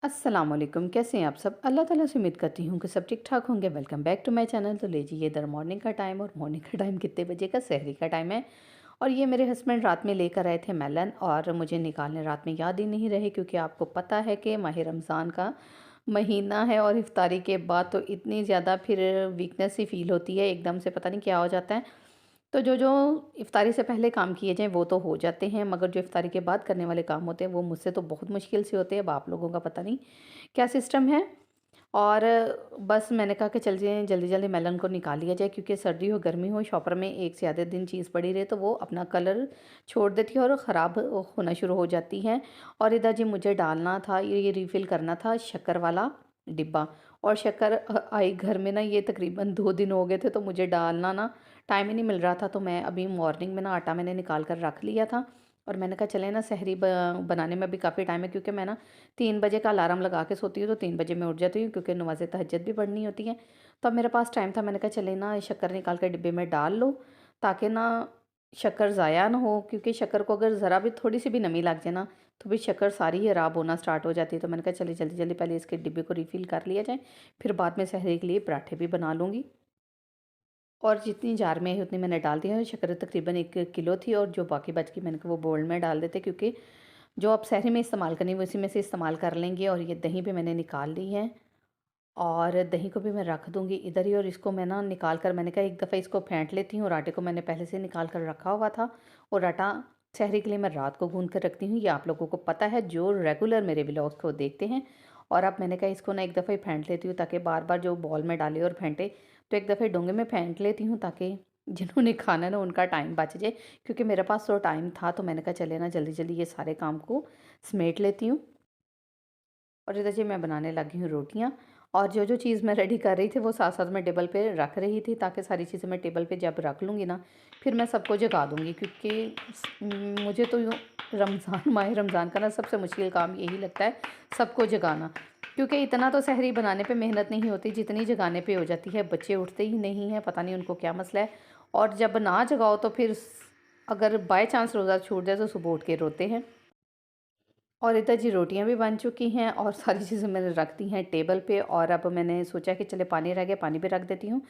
अस्सलामुअलैकुम, कैसे हैं आप सब? अल्लाह ताला से उम्मीद करती हूँ कि सब ठीक-ठाक होंगे। Welcome back to my channel. तो लीजिए इधर मॉर्निंग का टाइम, और मॉर्निंग का टाइम कितने बजे का? सहरी का टाइम है। और ये मेरे हस्बैंड रात में लेकर आए थे मेलन, और मुझे निकालने रात में याद ही नहीं रहे, क्योंकि आपको पता है कि माह रमज़ान का महीना है और इफ्तारी के बाद तो इतनी ज़्यादा फिर वीकनेस ही फ़ील होती है, एकदम से पता नहीं क्या हो जाता है। तो जो इफ्तारी से पहले काम किए जाएँ वो तो हो जाते हैं, मगर जो इफ्तारी के बाद करने वाले काम होते हैं वो मुझसे तो बहुत मुश्किल से होते हैं। अब आप लोगों का पता नहीं क्या सिस्टम है। और बस मैंने कहा कि चलिए जल्दी-जल्दी मेलन को निकाल लिया जाए, क्योंकि सर्दी हो गर्मी हो शॉपर में एक से आधे दिन चीज़ पड़ी रहे तो वो अपना कलर छोड़ देती है और ख़राब होना शुरू हो जाती है। और इधर जी मुझे डालना था, ये रिफ़िल करना था शक्कर वाला डिब्बा। और शक्कर आई घर में ना, ये तकरीबन 2 दिन हो गए थे, तो मुझे डालना ना टाइम ही नहीं मिल रहा था। तो मैं अभी मॉर्निंग में ना आटा मैंने निकाल कर रख लिया था, और मैंने कहा चले ना सहरी बनाने में भी काफ़ी टाइम है, क्योंकि मैं ना 3 बजे का अलार्म लगा के सोती हूँ, तो 3 बजे मैं उठ जाती हूँ, क्योंकि नमाज़े तहज्जुद भी पढ़नी होती हैं। तो अब मेरे पास टाइम था, मैंने कहा चले ना शक्कर निकाल के डिब्बे में डाल लो, ताकि ना शक्कर ज़ाया ना हो, क्योंकि शक्कर को अगर ज़रा भी थोड़ी सी भी नमी लग जाए ना, तो फिर शक्कर सारी ही ख़राब होना स्टार्ट हो जाती है। तो मैंने कहा चलिए जल्दी जल्दी पहले इसके डिब्बे को रिफ़िल कर लिया जाए, फिर बाद में सहरी के लिए पराठे भी बना लूँगी। और जितनी जार में है उतनी मैंने डाल दी है। शक्कर तकरीबन 1 किलो थी, और जो बाकी बच गई मैंने कहा वो बोल में डाल देते, क्योंकि जो आप सहरी में इस्तेमाल करनी है वो इसी में से इस्तेमाल कर लेंगे। और ये दही भी मैंने निकाल ली है, और दही को भी मैं रख दूँगी इधर ही। और इसको मैं ना निकाल कर, मैंने कहा एक दफ़ा इसको फेंट लेती हूँ। और आटे को मैंने पहले से निकाल कर रखा हुआ था, और आटा सहरी के लिए मैं रात को गूँध कर रखती हूँ। ये आप लोगों को पता है जो रेगुलर मेरे व्लॉग्स को देखते हैं। और अब मैंने कहा इसको ना एक दफ़ा ही फेंट लेती हूँ, ताकि बार-बार जो बॉल में डाले और फेंटे, तो एक दफ़े डोंगे में फेंट लेती हूँ, ताकि जिन्होंने खाना है ना उनका टाइम बच जाए। क्योंकि मेरे पास तो टाइम था, तो मैंने कहा चले ना जल्दी-जल्दी ये सारे काम को समेट लेती हूँ। और इधर जी मैं बनाने लगी हूँ रोटियाँ। और जो चीज़ मैं रेडी कर रही थी वो साथ-साथ मैं टेबल पे रख रही थी, ताकि सारी चीज़ें मैं टेबल पे जब रख लूँगी ना, फिर मैं सबको जगा दूँगी। क्योंकि मुझे तो यूँ रमज़ान माह रमज़ान का ना सबसे मुश्किल काम यही लगता है, सबको जगाना। क्योंकि इतना तो सहरी बनाने पे मेहनत नहीं होती जितनी जगाने पे हो जाती है। बच्चे उठते ही नहीं हैं, पता नहीं उनको क्या मसला है। और जब ना जगाओ तो फिर अगर बाय चांस रोज़ा छूट जाए तो सुबह उठ के रोते हैं। और इधर जी रोटियां भी बन चुकी हैं, और सारी चीज़ें मैंने रख दी हैं टेबल पे। और अब मैंने सोचा कि चले पानी रह गया, पानी भी रख देती हूँ।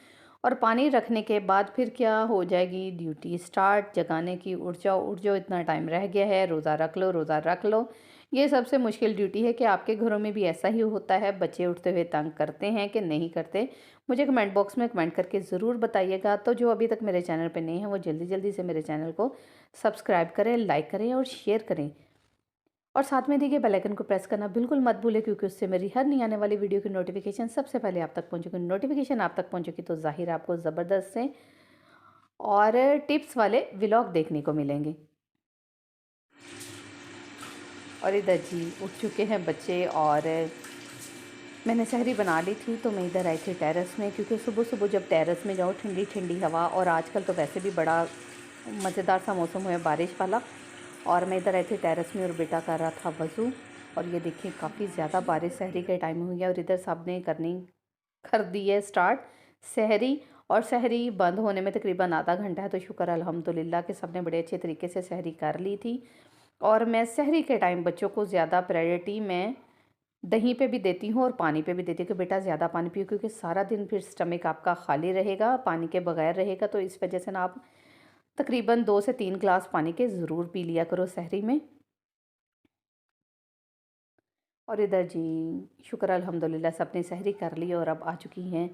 और पानी रखने के बाद फिर क्या हो जाएगी ड्यूटी स्टार्ट जगाने की। उठ जाओ, इतना टाइम रह गया है, रोज़ा रख लो, रोज़ा रख लो। ये सबसे मुश्किल ड्यूटी है। कि आपके घरों में भी ऐसा ही होता है, बच्चे उठते हुए तंग करते हैं कि नहीं करते? मुझे कमेंट बॉक्स में कमेंट करके ज़रूर बताइएगा। तो जो अभी तक मेरे चैनल पे नए हैं वो जल्दी जल्दी से मेरे चैनल को सब्सक्राइब करें, लाइक करें और शेयर करें। और साथ में देखिए बेल आइकन को प्रेस करना बिल्कुल मत भूलें, क्योंकि उससे मेरी हर नई आने वाली वीडियो की नोटिफिकेशन सबसे पहले आप तक पहुंचेगी। नोटिफिकेशन आप तक पहुंचेगी तो जाहिर है आपको ज़बरदस्त से और टिप्स वाले व्लॉग देखने को मिलेंगे। और इधर जी उठ चुके हैं बच्चे, और मैंने सहरी बना ली थी। तो मैं इधर आई थी टेरेस में, क्योंकि सुबह सुबह जब टेरेस में जाओ ठंडी ठंडी हवा, और आजकल तो वैसे भी बड़ा मज़ेदार सा मौसम हुआ है बारिश वाला। और मैं इधर आई थी टेरेस में, और बेटा कर रहा था वज़ू। और ये देखिए काफ़ी ज़्यादा बारिश सहरी के टाइम में हुई है, और इधर सब ने करनी कर दी है स्टार्ट सहरी। और सहरी बंद होने में तकरीबन आधा घंटा है, तो शुक्र अल्हम्दुलिल्लाह कि सबने बड़े अच्छे तरीके से सहरी कर ली थी। और मैं सहरी के टाइम बच्चों को ज़्यादा प्रायोरिटी मैं दही पे भी देती हूँ और पानी पे भी देती हूँ, कि बेटा ज़्यादा पानी पियो, क्योंकि सारा दिन फिर स्टमक आपका खाली रहेगा, पानी के बगैर रहेगा। तो इस वजह से ना आप तकरीबन 2 से 3 ग्लास पानी के ज़रूर पी लिया करो सहरी में। और इधर जी शुक्र अल्हम्दुलिल्लाह सबने सहरी कर ली, और अब आ चुकी हैं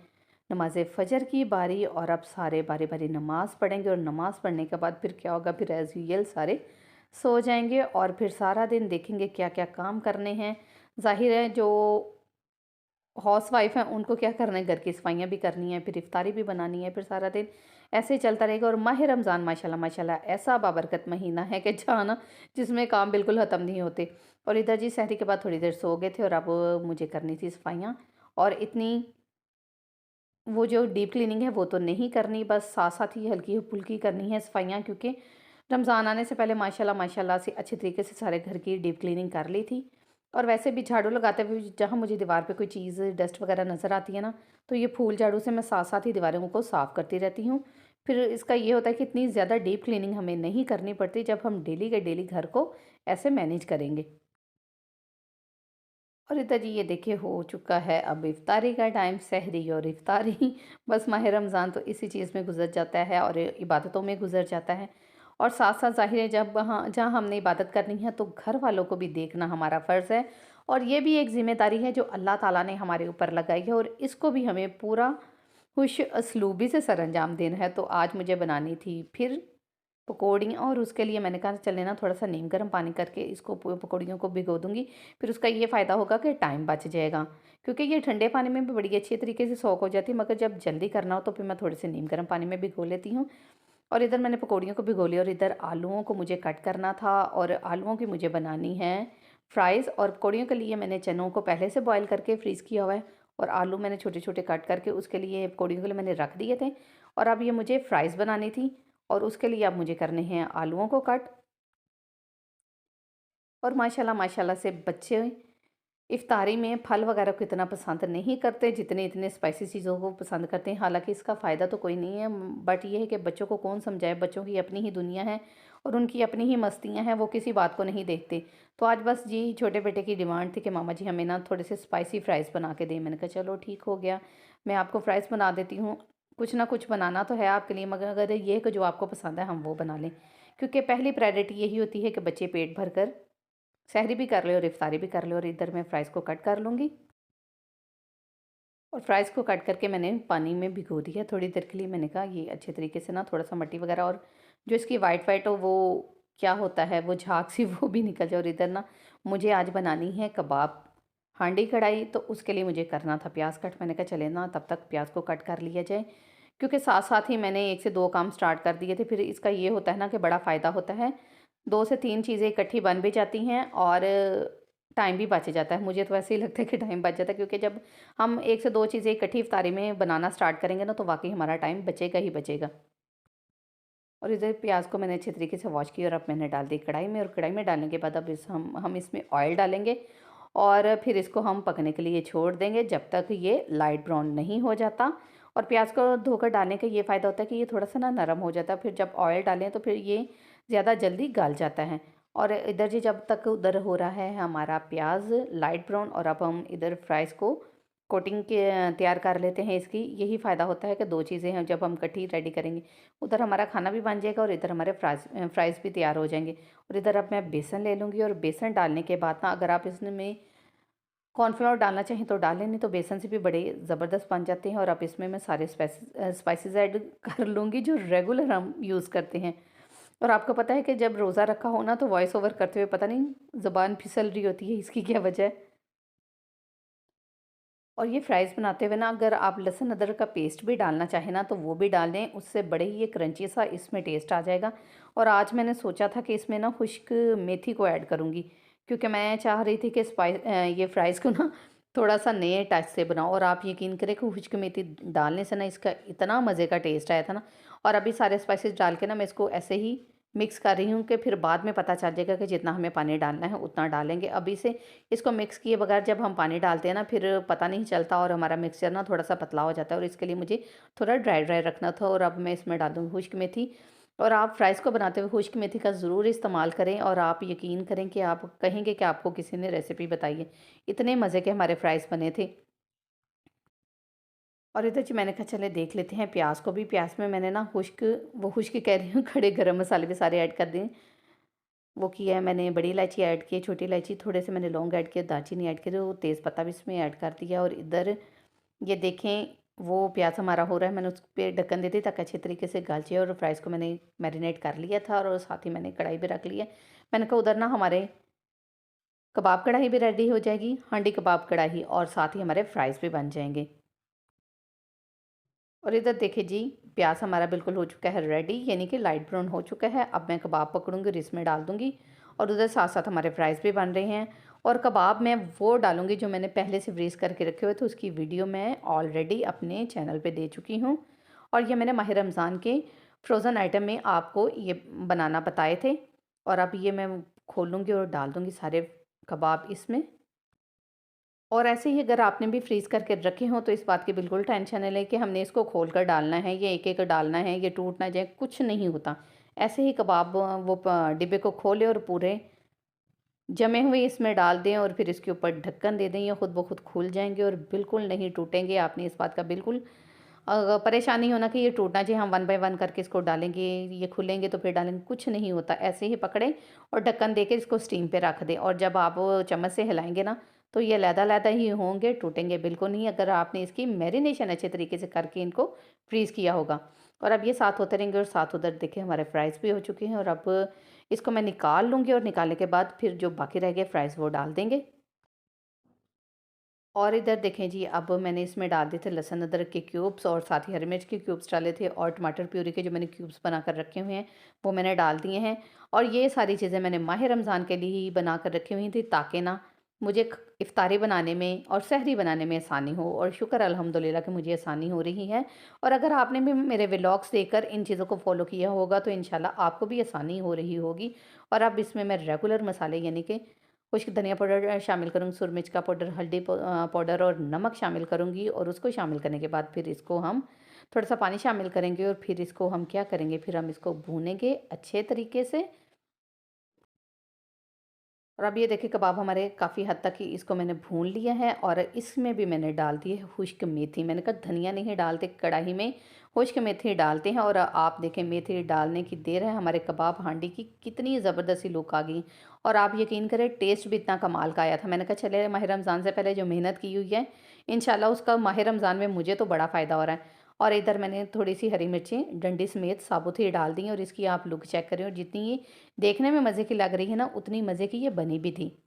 नमाज फ़जर की बारी। और अब सारे बारी बारी नमाज़ पढ़ेंगे, और नमाज़ पढ़ने के बाद फिर क्या होगा, फिर एज़ यूजुअल सारे सो जाएंगे। और फिर सारा दिन देखेंगे क्या क्या काम करने हैं। ज़ाहिर है जो हाउस वाइफ हैं उनको क्या करना है, घर की सफाइयाँ भी करनी है, फिर इफ्तारी भी बनानी है, फिर सारा दिन ऐसे ही चलता रहेगा। और माह रमज़ान माशाल्लाह माशाल्लाह ऐसा बाबरकत महीना है कि जहाँ ना जिसमें काम बिल्कुल ख़त्म नहीं होते। और इधर जी सहरी के बाद थोड़ी देर सो गए थे, और अब मुझे करनी थी सफाइयाँ। और इतनी वो जो डीप क्लीनिंग है वो तो नहीं करनी, बस साथ साथ ही हल्की फुल्की करनी है सफाइयाँ, क्योंकि रमज़ान आने से पहले माशाल्लाह माशाल्लाह से अच्छे तरीके से सारे घर की डीप क्लीनिंग कर ली थी। और वैसे भी झाड़ू लगाते हुए जहाँ मुझे दीवार पे कोई चीज़ डस्ट वगैरह नज़र आती है ना, तो ये फूल झाड़ू से मैं साथ साथ ही दीवारों को साफ़ करती रहती हूँ। फिर इसका ये होता है कि इतनी ज़्यादा डीप क्लीनिंग हमें नहीं करनी पड़ती, जब हम डेली के डेली घर को ऐसे मैनेज करेंगे। और इधर जी ये देखिए हो चुका है अब इफ्तारी का टाइम, सहरी और इफ्तारी बस माह रमज़ान तो इसी चीज़ में गुजर जाता है और इबादतों में गुजर जाता है। और साथ साथ ज़ाहिर है जब वहाँ जहाँ हमने इबादत करनी है तो घर वालों को भी देखना हमारा फ़र्ज़ है। और ये भी एक ज़िम्मेदारी है जो अल्लाह ताला ने हमारे ऊपर लगाई है और इसको भी हमें पूरा खुश असलूबी से सरअंजाम देना है। तो आज मुझे बनानी थी फिर पकौड़ी और उसके लिए मैंने कहा चले ना थोड़ा सा नीम गर्म पानी करके इसको पकौड़ियों को भिगो दूंगी। फिर उसका ये फ़ायदा होगा कि टाइम बच जाएगा, क्योंकि ये ठंडे पानी में भी बड़ी अच्छी तरीके से सोख हो जाती है, मगर जब जल्दी करना हो तो फिर मैं थोड़े से नीम गर्म पानी में भिगो लेती हूँ। और इधर मैंने पकौड़ियों को भिगो लिया और इधर आलूओं को मुझे कट करना था और आलूओं की मुझे बनानी है फ्राइज़। और पकौड़ियों के लिए मैंने चनों को पहले से बॉयल करके फ्रीज़ किया हुआ है और आलू मैंने छोटे छोटे कट करके उसके लिए पकौड़ियों के लिए मैंने रख दिए थे। और अब ये मुझे फ्राइज़ बनानी थी और उसके लिए अब मुझे करने हैं आलूओं को कट। और माशाल्लाह माशाल्लाह से बच्चे इफ्तारी में फल वगैरह को इतना पसंद नहीं करते जितने इतने स्पाइसी चीज़ों को पसंद करते हैं। हालांकि इसका फ़ायदा तो कोई नहीं है, बट ये है कि बच्चों को कौन समझाए, बच्चों की अपनी ही दुनिया है और उनकी अपनी ही मस्तियां हैं, वो किसी बात को नहीं देखते। तो आज बस जी छोटे बेटे की डिमांड थी कि मामा जी हमें ना थोड़े से स्पाइसी फ़्राइज़ बना के दें। मैंने कहा चलो ठीक हो गया, मैं आपको फ़्राइज़ बना देती हूँ। कुछ ना कुछ बनाना तो है आपके लिए, मगर अगर ये है कि जो आपको पसंद है हम वो बना लें, क्योंकि पहली प्रायोरिटी यही होती है कि बच्चे पेट भर कर सहरी भी कर ले और इफ्तारी भी कर ले। और इधर मैं फ़्राइज़ को कट कर लूँगी और फ्राइज़ को कट करके मैंने पानी में भिगो दिया थोड़ी देर के लिए। मैंने कहा ये अच्छे तरीके से ना थोड़ा सा मट्टी वगैरह और जो इसकी वाइट वाइट हो वो क्या होता है वो झाग सी वो भी निकल जाए। और इधर ना मुझे आज बनानी है कबाब हांडी कढ़ाई, तो उसके लिए मुझे करना था प्याज कट। मैंने कहा चले ना तब तक प्याज को कट कर लिया जाए, क्योंकि साथ साथ ही मैंने एक से दो काम स्टार्ट कर दिए थे। फिर इसका ये होता है ना कि बड़ा फ़ायदा होता है, दो से तीन चीज़ें इकट्ठी बन भी जाती हैं और टाइम भी बच जाता है। मुझे तो ऐसे ही लगता है कि टाइम बच जाता है, क्योंकि जब हम एक से दो चीज़ें इकट्ठी इफ्तारी में बनाना स्टार्ट करेंगे ना तो वाकई हमारा टाइम बचेगा ही बचेगा। और इधर प्याज को मैंने अच्छे तरीके से वॉश किया और अब मैंने डाल दी कढ़ाई में। और कढ़ाई में डालने के बाद अब हम इसमें ऑयल डालेंगे और फिर इसको हम पकने के लिए छोड़ देंगे जब तक ये लाइट ब्राउन नहीं हो जाता। और प्याज को धोकर डालने का ये फ़ायदा होता है कि ये थोड़ा सा ना नरम हो जाता है, फिर जब ऑयल डालें तो फिर ये ज़्यादा जल्दी गल जाता है। और इधर जी जब तक उधर हो रहा है हमारा प्याज लाइट ब्राउन, और अब हम इधर फ्राइज़ को कोटिंग के तैयार कर लेते हैं। इसकी यही फ़ायदा होता है कि दो चीज़ें हैं जब हम इकट्ठी रेडी करेंगे, उधर हमारा खाना भी बन जाएगा और इधर हमारे फ्राइज़ भी तैयार हो जाएंगे। और इधर अब मैं बेसन ले लूँगी और बेसन डालने के बाद ना अगर आप इसमें कॉर्नफ्लोर डालना चाहें तो डालें, नहीं तो बेसन से भी बड़े ज़बरदस्त बन जाते हैं। और अब इसमें मैं सारे स्पाइसेस ऐड कर लूँगी जो रेगुलर हम यूज़ करते हैं। और आपको पता है कि जब रोज़ा रखा हो ना तो वॉइस ओवर करते हुए पता नहीं ज़ुबान फिसल रही होती है, इसकी क्या वजह है। और ये फ्राइज़ बनाते हुए ना अगर आप लहसुन अदरक का पेस्ट भी डालना चाहें ना तो वो भी डाल दें, उससे बड़े ही ये क्रंची सा इसमें टेस्ट आ जाएगा। और आज मैंने सोचा था कि इसमें ना खुश्क मेथी को ऐड करूँगी, क्योंकि मैं चाह रही थी कि ये फ्राइज़ को ना थोड़ा सा नए टच से बनाओ। और आप यकीन करें कि खुश्क मेथी डालने से ना इसका इतना मज़े का टेस्ट आया था ना। और अभी सारे स्पाइसेस डाल के ना मैं इसको ऐसे ही मिक्स कर रही हूँ कि फिर बाद में पता चल जाएगा कि जितना हमें पानी डालना है उतना डालेंगे। अभी से इसको मिक्स किए बगैर जब हम पानी डालते हैं ना फिर पता नहीं चलता और हमारा मिक्सचर ना थोड़ा सा पतला हो जाता है। और इसके लिए मुझे थोड़ा ड्राई ड्राई रखना था। और अब मैं इसमें डाल दूँगी खुश्क मेथी। और आप फ्राइज़ को बनाते हुए खुश्क मेथी का ज़रूर इस्तेमाल करें और आप यकीन करें कि आप कहेंगे कि आपको किसी ने रेसिपी बताई है। इतने मज़े के हमारे फ्राइज़ बने थे। और इधर जी मैंने कहा चले देख लेते हैं प्याज को भी। प्याज में मैंने ना खुश्क कह रही हूँ खड़े गरम मसाले भी सारे ऐड कर दिए। वो किया है मैंने, बड़ी इलायची ऐड की है, छोटी इलायची, थोड़े से मैंने लौंग ऐड किया, दालचीनी ऐड करी और तेज़पत्ता भी इसमें ऐड कर दिया। और इधर ये देखें वो प्याज हमारा हो रहा है, मैंने उस पे ढक्कन दे दी ताकि अच्छे तरीके से गल जाए। और फ्राइज़ को मैंने मैरिनेट कर लिया था और साथ ही मैंने कढ़ाई भी रख ली है। मैंने कहा उधर ना हमारे कबाब कढ़ाई भी रेडी हो जाएगी, हांडी कबाब कढ़ाई, और साथ ही हमारे फ्राइज़ भी बन जाएंगे। और इधर देखिए जी प्याज हमारा बिल्कुल हो चुका है रेडी, यानी कि लाइट ब्राउन हो चुका है। अब मैं कबाब पकड़ूंगी और इसमें डाल दूंगी। और उधर साथ साथ हमारे फ्राइज़ भी बन रहे हैं। और कबाब मैं वो डालूंगी जो मैंने पहले से फ्रीज़ करके रखे हुए थे, उसकी वीडियो मैं ऑलरेडी अपने चैनल पे दे चुकी हूँ। और ये मैंने माह रमज़ान के फ्रोज़न आइटम में आपको ये बनाना बताए थे। और अब ये मैं खोलूँगी और डाल दूँगी सारे कबाब इसमें। और ऐसे ही अगर आपने भी फ्रीज़ करके रखे हों तो इस बात की बिल्कुल टेंशन नहीं लें कि हमने इसको खोल कर डालना है, ये एक-एक डालना है, ये टूट ना जाए, कुछ नहीं होता। ऐसे ही कबाब वो प डिब्बे को खोलें और पूरे जमे हुए इसमें डाल दें और फिर इसके ऊपर ढक्कन दे दें, ये खुद ब खुद खुल जाएँगे और बिल्कुल नहीं टूटेंगे। आपने इस बात का बिल्कुल परेशान नहीं होना कि ये टूटना चाहिए, हम 1 बाय 1 करके इसको डालेंगे, ये खुलेंगे तो फिर डालेंगे, कुछ नहीं होता। ऐसे ही पकड़ें और ढक्कन देके इसको स्टीम पे रख दें और जब आप वो चम्मच से हिलाएँगे ना, तो ये लैदा-लैदा ही होंगे, टूटेंगे बिल्कुल नहीं, अगर आपने इसकी मैरिनेशन अच्छे तरीके से करके इनको फ्रीज़ किया होगा। और अब ये साथ होते रहेंगे और साथ उधर देखिए हमारे फ्राइज़ भी हो चुके हैं और अब इसको मैं निकाल लूँगी और निकालने के बाद फिर जो बाकी रह गए फ्राइज़ वो डाल देंगे। और इधर देखें जी, अब मैंने इसमें डाल दिए थे लहसुन अदरक के क्यूब्स और साथ ही हरी मिर्च के क्यूब्स डाले थे और टमाटर प्यूरी के जो मैंने क्यूब्स बनाकर रखे हुए हैं वो मैंने डाल दिए हैं। और ये सारी चीज़ें मैंने माह रमज़ान के लिए ही बना कर रखी हुई थी ताकि ना मुझे इफ्तारी बनाने में और सहरी बनाने में आसानी हो, और शुक्र अल्हम्दुलिल्लाह कि मुझे आसानी हो रही है। और अगर आपने भी मेरे व्लॉग्स देखकर इन चीज़ों को फॉलो किया होगा तो इंशाल्लाह आपको भी आसानी हो रही होगी। और अब इसमें मैं रेगुलर मसाले यानी कि कुछ धनिया पाउडर शामिल करूँगी, सुर मिर्च का पाउडर, हल्दी पाउडर और नमक शामिल करूँगी और उसको शामिल करने के बाद फिर इसको हम थोड़ा-सा पानी शामिल करेंगे और फिर इसको हम क्या करेंगे, फिर हम इसको भूनेंगे अच्छे तरीके से। और अब ये देखिए कबाब हमारे काफ़ी हद तक ही इसको मैंने भून लिया है और इसमें भी मैंने डाल दी है खुश्क मेथी। मैंने कहा धनिया नहीं डालते कढ़ाई में, खुश्क मेथी डालते हैं। और आप देखें मेथी डालने की देर है, हमारे कबाब हांडी की कितनी ज़बरदस्ती लुक आ गई। और आप यकीन करें टेस्ट भी इतना कमाल का आया था। मैंने कहा चले माह रमज़ान से पहले जो मेहनत की हुई है इंशाल्लाह उसका माह रमज़ान में मुझे तो बड़ा फ़ायदा हो रहा है। और इधर मैंने थोड़ी सी हरी मिर्चें डंडी समेत साबुत ही डाल दी और इसकी आप लुक चेक करें, और जितनी ये देखने में मज़े की लग रही है ना उतनी मज़े की ये बनी भी थी।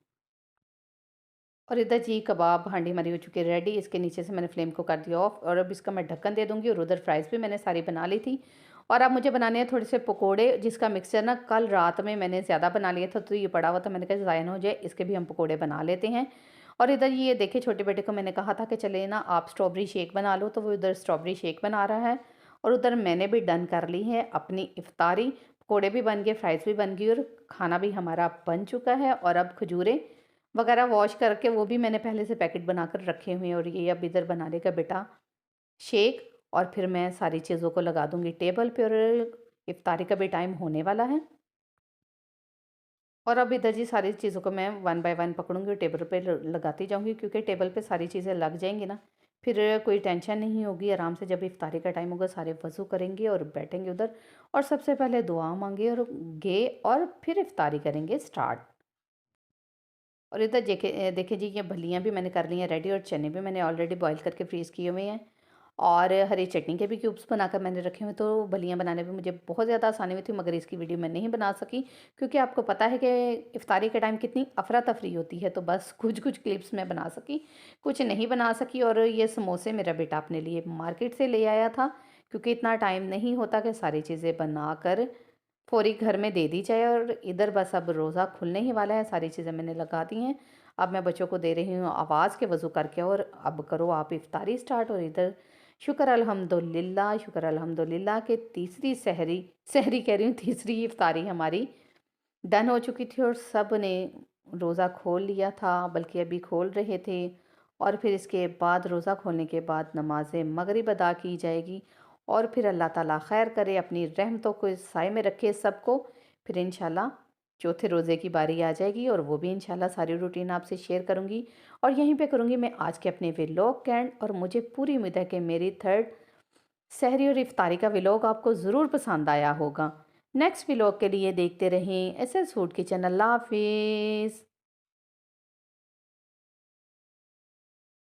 और इधर जी कबाब हांडी हमारी हो चुकी है रेडी। इसके नीचे से मैंने फ्लेम को कर दिया ऑफ और अब इसका मैं ढक्कन दे दूँगी। और उधर फ्राइज़ भी मैंने सारी बना ली थी। और अब मुझे बनाने हैं थोड़े से पकोड़े, जिसका मिक्सचर ना कल रात में मैंने ज़्यादा बना लिया था तो ये पड़ा हुआ था, मैंने कहा ज़ाया ना हो जाए, इसके भी हम पकोड़े बना लेते हैं। और इधर ये देखिए छोटे बेटे को मैंने कहा था कि चले ना आप स्ट्रॉबेरी शेक बना लो, तो वो इधर स्ट्रॉबेरी शेक बना रहा है। और उधर मैंने भी डन कर ली है अपनी इफ्तारी, पकोड़े भी बन गए, फ्राइज़ भी बन गई और खाना भी हमारा बन चुका है। और अब खजूरें वगैरह वॉश करके वो भी मैंने पहले से पैकेट बनाकर रखे हुए हैं और ये अब इधर बना लेगा बेटा शेक। और फिर मैं सारी चीज़ों को लगा दूँगी टेबल पे और इफ्तारी का भी टाइम होने वाला है। और अब इधर जी सारी चीज़ों को मैं वन बाय वन पकड़ूँगी और टेबल पे लगाती जाऊँगी, क्योंकि टेबल पे सारी चीज़ें लग जाएँगी ना, फिर कोई टेंशन नहीं होगी। आराम से जब इफ्तारी का टाइम होगा सारे वज़ू करेंगे और बैठेंगे उधर और सबसे पहले दुआ माँगे और गे और फिर इफ्तारी करेंगे स्टार्ट। और इधर देखिए जी ये भलियाँ भी मैंने कर ली हैं रेडी और चने भी मैंने ऑलरेडी बॉईल करके फ्रीज़ किए हुए हैं। और हरी चटनी के भी क्यूब्स बनाकर मैंने रखे हुए हैं, तो भलियाँ बनाने में मुझे बहुत ज़्यादा आसानी हुई थी, मगर इसकी वीडियो मैं नहीं बना सकी क्योंकि आपको पता है कि इफ्तारी के टाइम कितनी अफरा तफरी होती है, तो बस कुछ कुछ क्लिप्स मैं बना सकी, कुछ नहीं बना सकी। और ये समोसे मेरा बेटा अपने लिए मार्केट से ले आया था, क्योंकि इतना टाइम नहीं होता कि सारी चीज़ें बनाकर फ़ौरी घर में दे दी जाए। और इधर बस अब रोज़ा खुलने ही वाला है, सारी चीज़ें मैंने लगा दी हैं। अब मैं बच्चों को दे रही हूँ आवाज़ के वज़ू करके और अब करो आप इफ्तारी स्टार्ट। और इधर शुक्र अल्हम्दुलिल्लाह कि तीसरी सहरी सहरी कह रही हूँ, तीसरी इफ्तारी हमारी डन हो चुकी थी और सब ने रोज़ा खोल लिया था, बल्कि अभी खोल रहे थे। और फिर इसके बाद रोज़ा खोलने के बाद नमाज़ मगरिब अदा की जाएगी और फिर अल्लाह ताला खैर करे, अपनी रहमतों को इस साए में रखे सबको। फिर इंशाल्लाह चौथे रोज़े की बारी आ जाएगी और वो भी इंशाल्लाह सारी रूटीन आपसे शेयर करूँगी। और यहीं पे करूँगी मैं आज के अपने व्लॉग का एंड। और मुझे पूरी उम्मीद है कि मेरी थर्ड सहरी और इफ्तारी का व्लॉग आपको ज़रूर पसंद आया होगा। नेक्स्ट व्लॉग के लिए देखते रहें एसएस फूड किचन। अल्लाह हाफिज़।